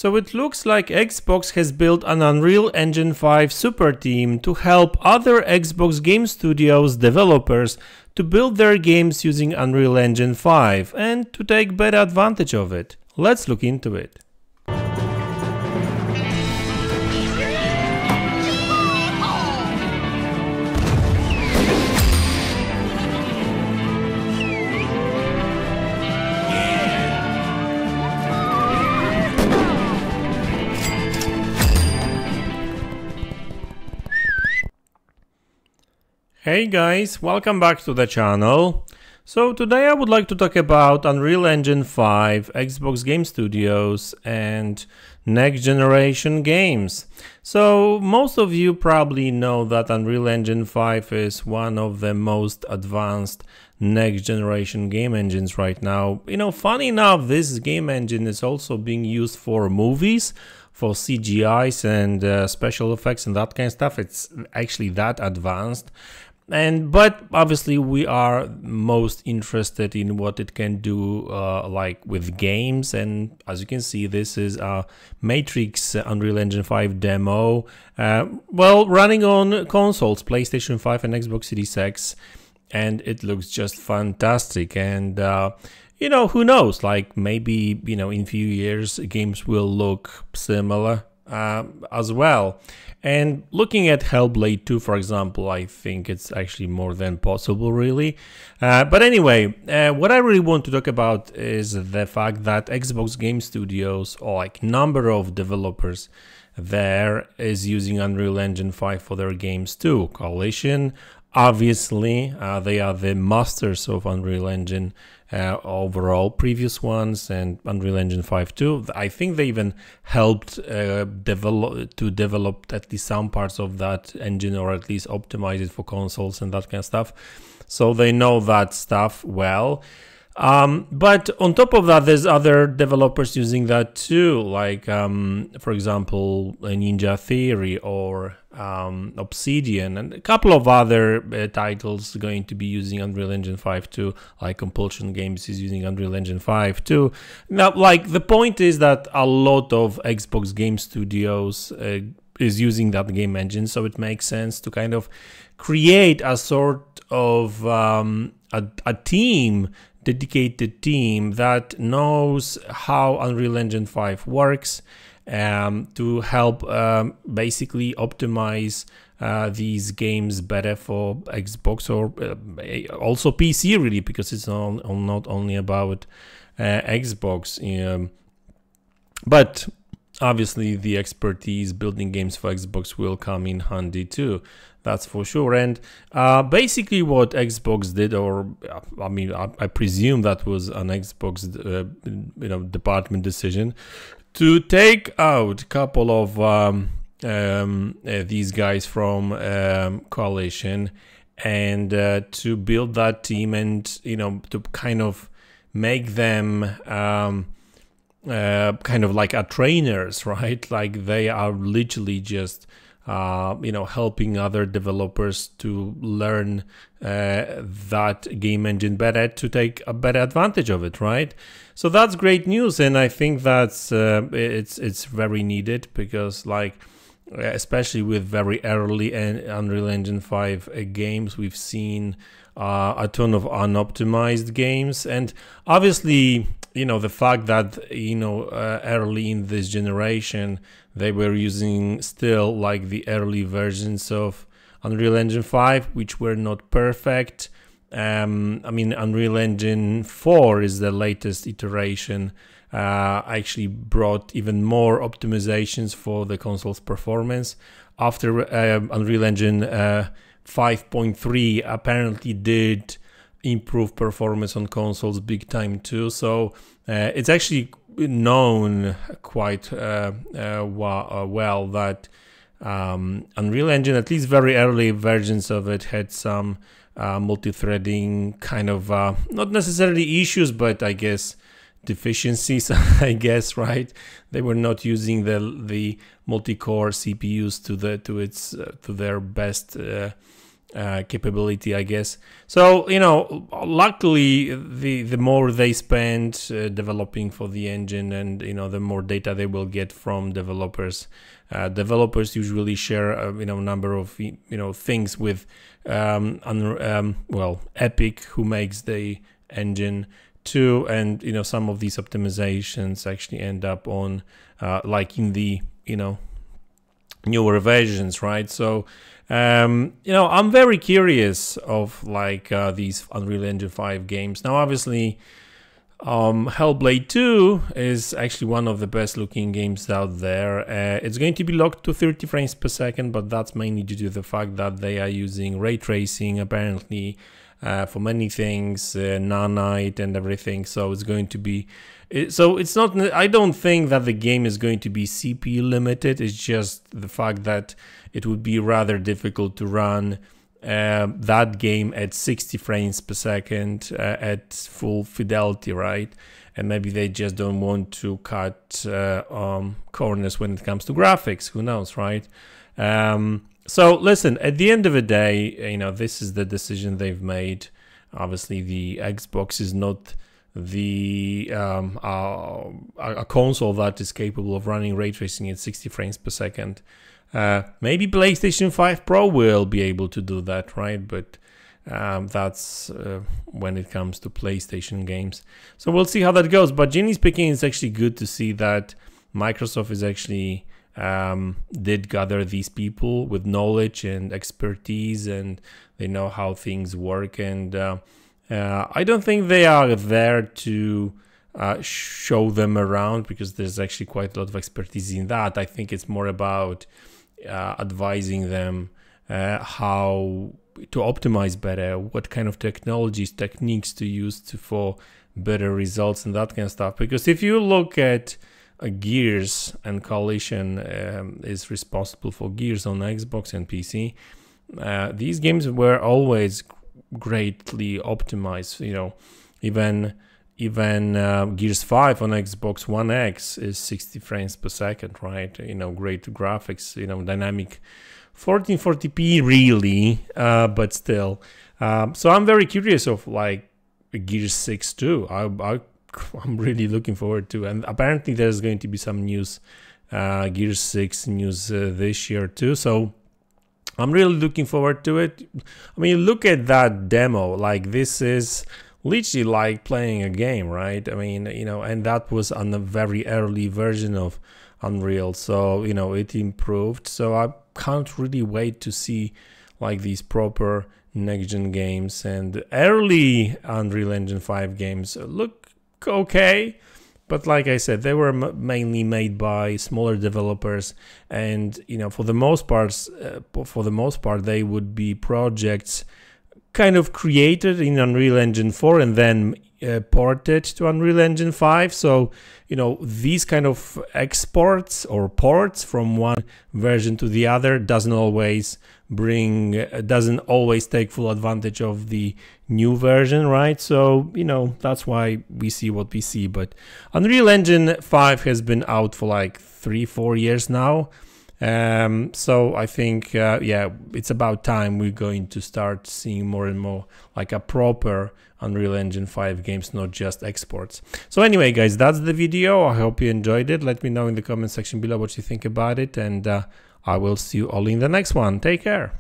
So it looks like Xbox has built an Unreal Engine 5 super team to help other Xbox game studios developers to build their games using Unreal Engine 5 and to take better advantage of it. Let's look into it. Hey guys, welcome back to the channel. So today I would like to talk about Unreal Engine 5, Xbox Game Studios and next generation games. So most of you probably know that Unreal Engine 5 is one of the most advanced next generation game engines right now. You know, funny enough, this game engine is also being used for movies, for CGIs and special effects and that kind of stuff. It's actually that advanced. But obviously we are most interested in what it can do like with games, and as you can see, this is a Matrix Unreal Engine 5 demo, well, running on consoles, PlayStation 5 and Xbox Series X, and it looks just fantastic. And you know, who knows, like maybe, you know, in few years games will look similar as well. And looking at Hellblade 2, for example, I think it's actually more than possible, really. But anyway, what I really want to talk about is the fact that Xbox Game Studios, or like number of developers there, is using Unreal Engine 5 for their games too. Coalition, obviously, they are the masters of Unreal Engine overall, previous ones, and Unreal Engine 5 too. I think they even helped develop at least some parts of that engine, or at least optimize it for consoles and that kind of stuff. So they know that stuff well. But on top of that, there's other developers using that too, like for example, Ninja Theory or Obsidian, and a couple of other titles going to be using Unreal Engine 5 too, like Compulsion Games is using Unreal Engine 5 too. Now, like, the point is that a lot of Xbox Game Studios is using that game engine, so it makes sense to kind of create a sort of a team, dedicated team that knows how Unreal Engine 5 works, to help basically optimize these games better for Xbox, or also PC, really, because it's not only about Xbox. But obviously the expertise building games for Xbox will come in handy too, that's for sure. And basically what Xbox did, or I mean, I presume that was an Xbox department decision, to take out a couple of these guys from Coalition, and to build that team, and, you know, to kind of make them kind of like a trainers, right? Like they are literally just you know, helping other developers to learn that game engine better, to take a better advantage of it, right? So that's great news, and I think that's it's very needed, because, like, especially with very early Unreal Engine 5 games, we've seen a ton of unoptimized games. And obviously, you know, the fact that, you know, early in this generation they were using still like the early versions of Unreal Engine 5, which were not perfect. I mean, Unreal Engine 4 is the latest iteration, actually brought even more optimizations for the console's performance. After Unreal Engine 5.3 apparently did improve performance on consoles big time too. So it's actually known quite well that Unreal Engine, at least very early versions of it, had some multi-threading kind of not necessarily issues, but I guess deficiencies, I guess, right? They were not using the multi-core CPUs to their best capability, I guess. So, you know, luckily the more they spend developing for the engine, and you know, the more data they will get from developers. Developers usually share you know, number of you know, things with well, Epic, who makes the engine too, and you know, some of these optimizations actually end up on like in the, you know, newer versions, right? So you know, I'm very curious of like these Unreal Engine 5 games. Now, obviously, Hellblade 2 is actually one of the best looking games out there. It's going to be locked to 30 frames per second, but that's mainly due to the fact that they are using ray tracing apparently for many things, nanite and everything. So it's going to be, so it's not, I don't think that the game is going to be CPU limited. It's just the fact that it would be rather difficult to run that game at 60 frames per second at full fidelity, right? And maybe they just don't want to cut corners when it comes to graphics. Who knows, right? So listen, at the end of the day, you know, this is the decision they've made. Obviously, the Xbox is not the a console that is capable of running ray tracing at 60 frames per second. Maybe PlayStation 5 Pro will be able to do that, right? But that's when it comes to PlayStation games. So we'll see how that goes. But generally speaking, it's actually good to see that Microsoft is actually did gather these people with knowledge and expertise, and they know how things work. And I don't think they are there to show them around, because there's actually quite a lot of expertise in that. I think it's more about advising them how to optimize better, what kind of technologies, techniques to use for better results and that kind of stuff. Because if you look at Gears, and Coalition is responsible for Gears on Xbox and PC, these games were always greatly optimized. You know, even Gears 5 on Xbox One X is 60 frames per second, right? You know, great graphics, you know, dynamic 1440p really, but still. So I'm very curious of like Gears 6 too. I'm really looking forward to, and apparently there's going to be some news, Gears 6 news this year too. So I'm really looking forward to it. I mean, look at that demo. Like, this is literally like playing a game, right? I mean, you know, and that was on a very early version of Unreal. So, you know, it improved. So I can't really wait to see like these proper next-gen games. And early Unreal Engine 5 games look okay, but like I said, they were mainly made by smaller developers, and you know, for the most part, they would be projects kind of created in Unreal Engine 4 and then ported to Unreal Engine 5. So, you know, these kind of exports or ports from one version to the other doesn't always take full advantage of the new version, right? So, you know, that's why we see what we see. But Unreal Engine 5 has been out for like 3-4 years now. So I think, yeah, it's about time we're going to start seeing more and more like a proper Unreal Engine 5 games, not just exports. So anyway, guys, that's the video. I hope you enjoyed it. Let me know in the comment section below what you think about it, and I will see you all in the next one. Take care.